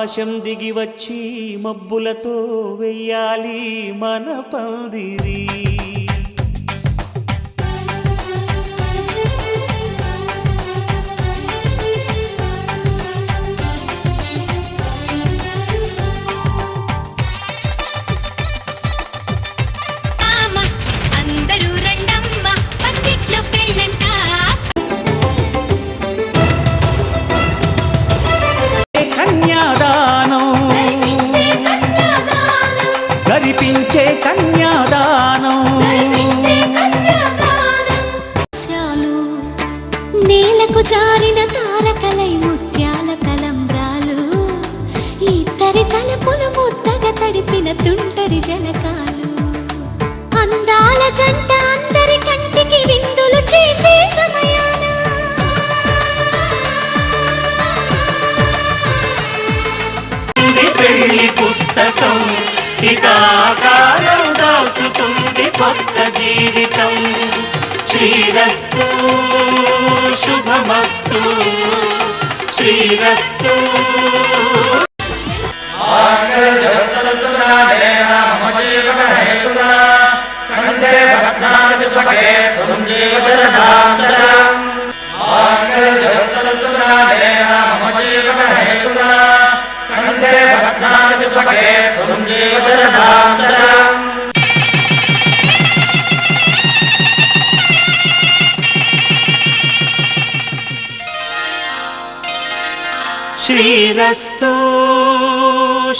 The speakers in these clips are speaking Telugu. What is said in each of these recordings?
ఆకాశం దిగి వచ్చి మబ్బులతో వెయ్యాలి మన పందిరి. జరిపించే కన్యాదానం నేలకు జారిన తారకలై ముత్యాల తలంబ్రాలు, ఇద్దరి తలపులు ముద్దగా తడిపిన తుంటరి జలకాలు, అందాల జంట అందరి కంటికి విందులు చేసే సమయాన పెళ్లి పుస్తకం ఆకారం దాచుతుంది కొత్త జీవితం. శ్రీరస్తు శుభమస్తు శ్రీరస్తు. శ్రీరస్తు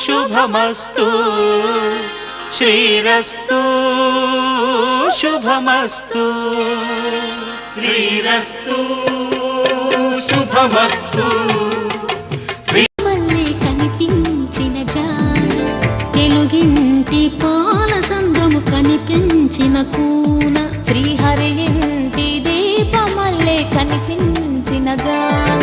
శుభమస్తు శ్రీరస్తు శుభమస్తు శ్రీరస్తు శుభమస్తు. మళ్ళీ కనిపించిన జాడ, తెలుగింటి పాల సంద్రము కనిపించిన కూన, శ్రీహరి ఇంటి దీపమల్లే కనిపించిన జాడ,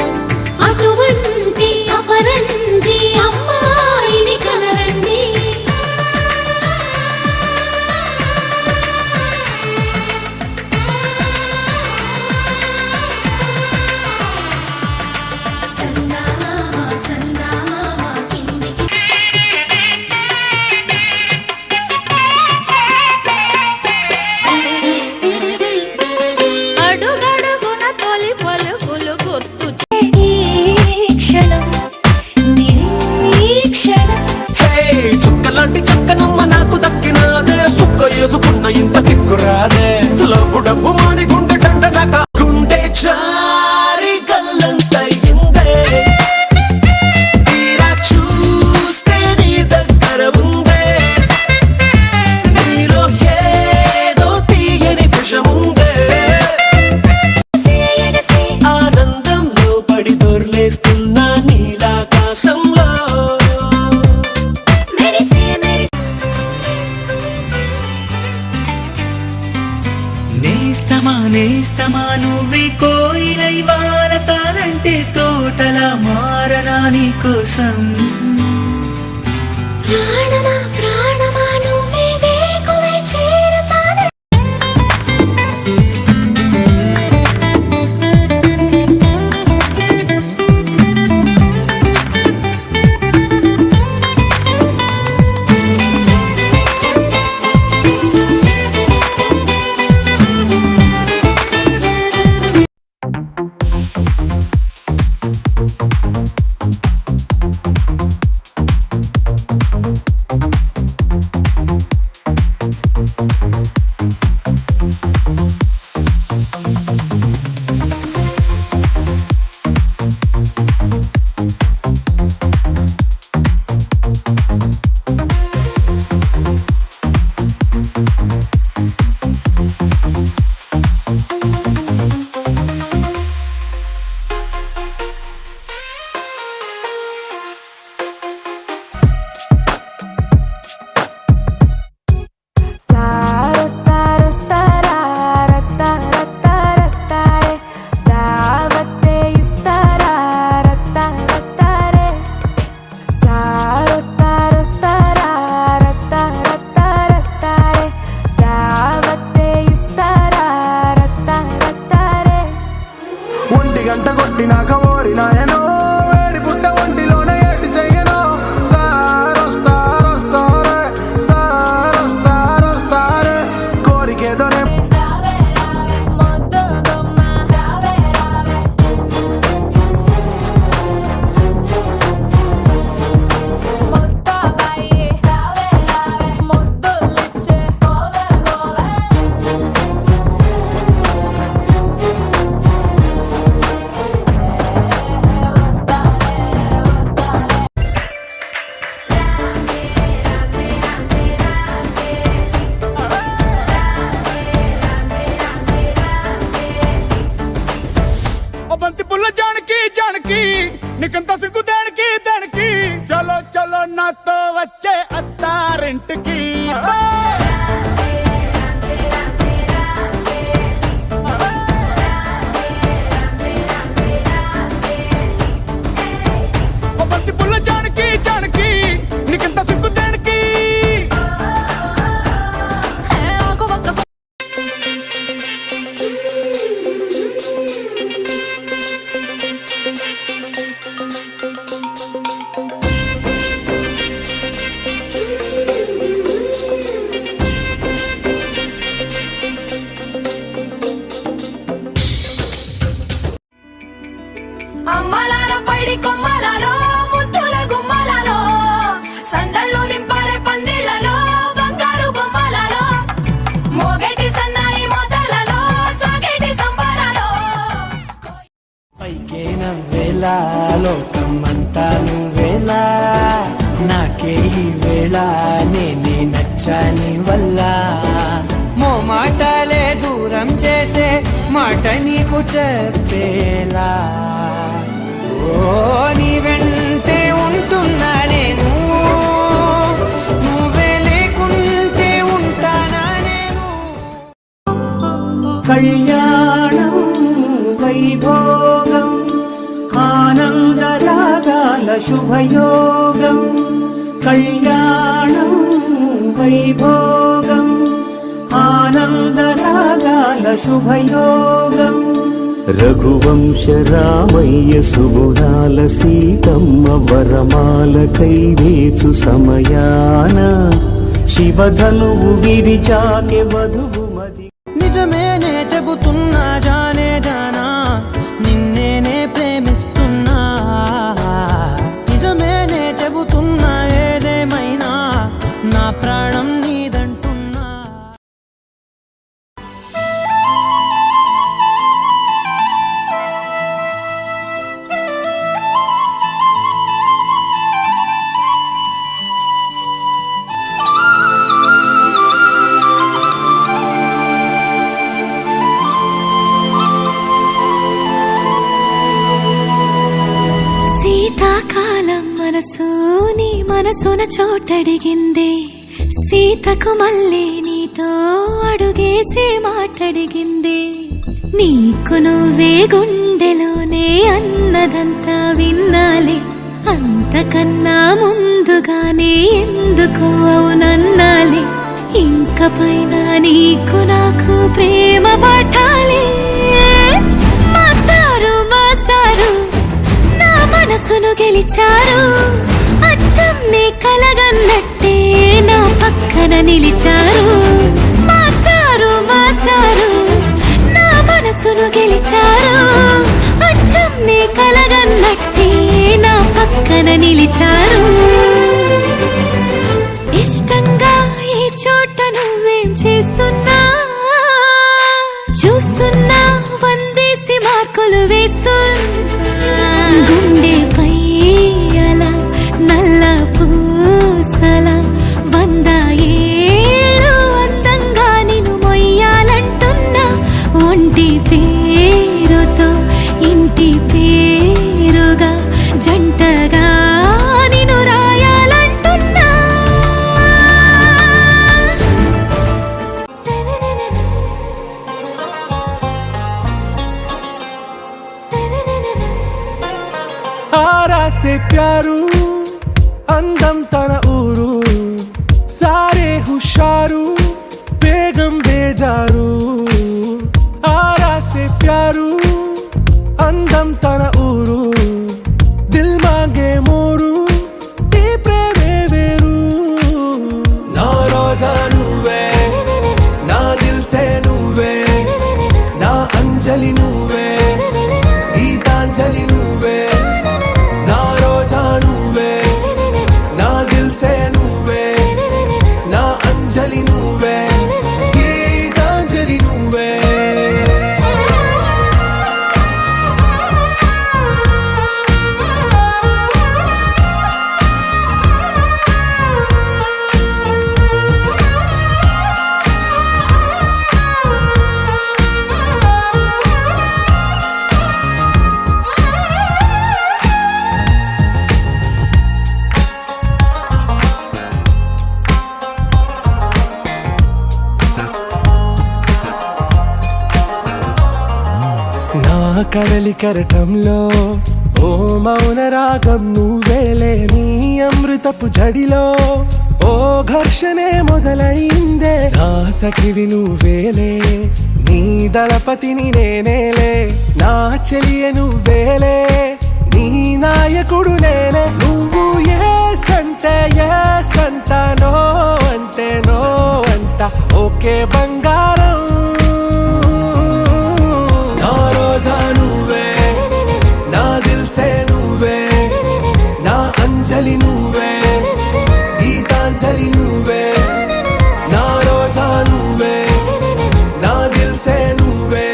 అటువంటి అపరంజి అమ్మాయిని కనరండి. ఇంత దిక్కురాదే లబ్బు డబ్బు మాని గుండె దండనక గుండె చారి గల్లంతయిందే, తీరా చూస్తే నీ దగ్గర ఉందే, నీలో ఏదో తీయని విషముందే. ఆనందంలో పడి దొర్లేస్తున్నా నీలాకాశంలో నేస్తమా నువ్వే కోయిలై వారతానంటే తోటలా మారనా నీ కోసం. ప్రాణమా ప్రాణమా నువ్వే వేకువై చేరతానే. నీకంత సిగ్గు దేనికి దేనికి చలో చలో నాతో వచ్చే అత్తారింటికి బంతి పుల్ల జానకి జానకి నీకంత సిగ్గు దేనికి అమ్మలాలో పైడి కొమ్మలలో ముద్దుల గుమ్మలలో సందళ్ళు నింపారే పందిళ్లలో బంగారు బొమ్మలలో మోగేటి సన్నాయి మోతలలో సాగేటి సంబరాలో పైకే నవ్వేలా లోకమంతా నువ్వేలా నాకే ఈ వేళ నేనే నచ్చాని వల్ల మాటలే దూరం చేసే మాట నీకు చెప్పేలా ఓ నీ వెంటే ఉంటున్నా నేను నువ్వే లేకుంటే ఉంటానా నేను కళ్యాణం వైభోగం ఆనందరాగాల శుభయోగం కళ్యాణం వైభోగం ఆనందరాగాల శుభయోగం రఘువంశ రామయ్య సుగుణాల సీతమ్మ వరమాల కైవేచు సమయాన శివధనువు విరిచాకె వధువు మది నిజమేనే చెబుతున్నా జానే జానా నిన్నేనే ప్రేమిస్తున్నా నిజమేనే చెబుతున్నా ఏదేమైనా నా ప్రాణం నీదంటున్నా శీతాకాలం మనసు నీ మనసున చోటడిగిందే సీతకు మళ్ళీ నీతో అడుగేసే మాటడిగిందే నీకు నువ్వే గుండెలోనే అన్నదంతా విన్నాలే అంతకన్నా ముందుగానే ఎందుకు అవునన్నాలే ఇంక పైన నీకు నాకు ప్రేమ పాఠాలే మాస్టారు మాస్టారు నా మనసును గెలిచారు అచ్చం నీ కలగన్నట్టే నా పక్కన నిలిచారు మాస్టారు మాస్టారు నా మనసును గెలిచారు అచ్చం నీ కలగన్నట్టే నా పక్కన నిలిచారు ఇష్టంగా ఈ చోట నువ్వేం చేస్తున్నా చూస్తున్నా వందేసి మార్కులు వేస్తున్నా గుండెపై అలా నల్ల పూసల 100 ఏళ్ళు అందంగా నిన్ను మొయ్యాలంటున్నా ఒంటి పేరుతో ఇంటి పేరుగా జంటగా నిన్ను రాయాలంటున్నా आरा से प्यारू అందం తన ఊరు సారే హుషారు బేగం బేజారు ఆరా సే ప్యారు అందం తన ఊరు దిల్ మాంగే మోరు ఈ ప్రేమే వేరు నా రోజా నువ్వే నా దిల్ సే నువ్వే నా అంజలి నువ్వే గీతాంజలి నువ్వే నా రోజా నువ్వే నా దిల్ సే నువ్వే నా అంజలి నువ్వే గీతాంజలి కడలి కెరటంలో ఓ మౌన రాగం నువ్వేలే, నీ అమృతపు జడిలో ఓ ఘర్షణే మొదలైందే. నా సఖివి నువ్వేలే, నీ దళపతిని నేనేలే, నా చెలియ నువ్వేలే, నీ నాయకుడు నేనే. నువ్వు ఏ సంటే ఏ సంట, నో అంటే నో అంట, ఓకే బంగారం. నా రోజా నువ్వే, నా దిల్సే నువ్వే, నా అంజలి నువ్వే, గీతాంజలి నువ్వే. నా రోజా నువ్వే, నా దిల్సే నువ్వే,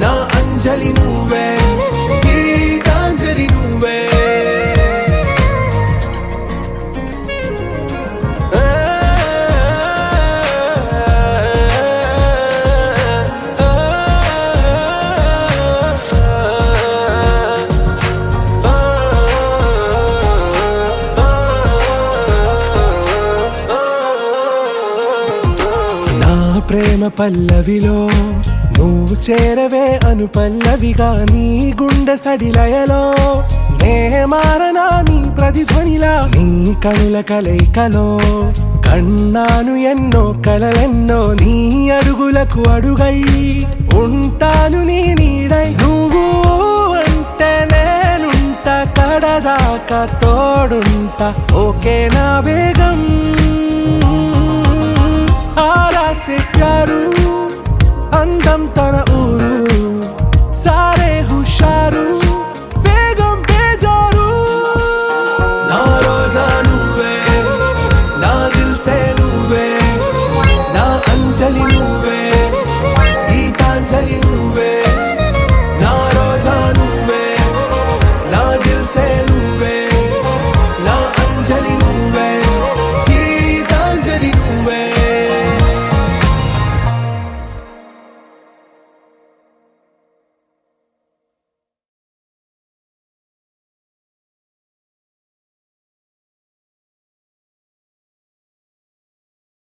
నా అంజలి నువ్వే, గీతాంజలి నువ్వే. నా ప్రేమ పల్లవిలో నువ్వు చేరవే అను పల్లవిగా, నీ గుండె సడిలయలో నే మారనా నీ ప్రతిధ్వనిలా. నీ కనుల కలయికలో కన్నాను ఎన్నో కలలెన్నో, నీ అడుగులకు అడుగై ఉంటాను నీ నీడై. నువ్వు అంటే నేనుంట కడదాకా తోడుంటా, ఓకే నా బేగం. आरा से प्यारू అందం తన ఊరు, సారే హుషారు బేగం బేజారు. నా రోజా నువ్వే, నా దిల్సే నువ్వే, నా అంజలి నువ్వే, గీతాంజలి నువ్వే. నా రోజా నువ్వే, నా దిల్సే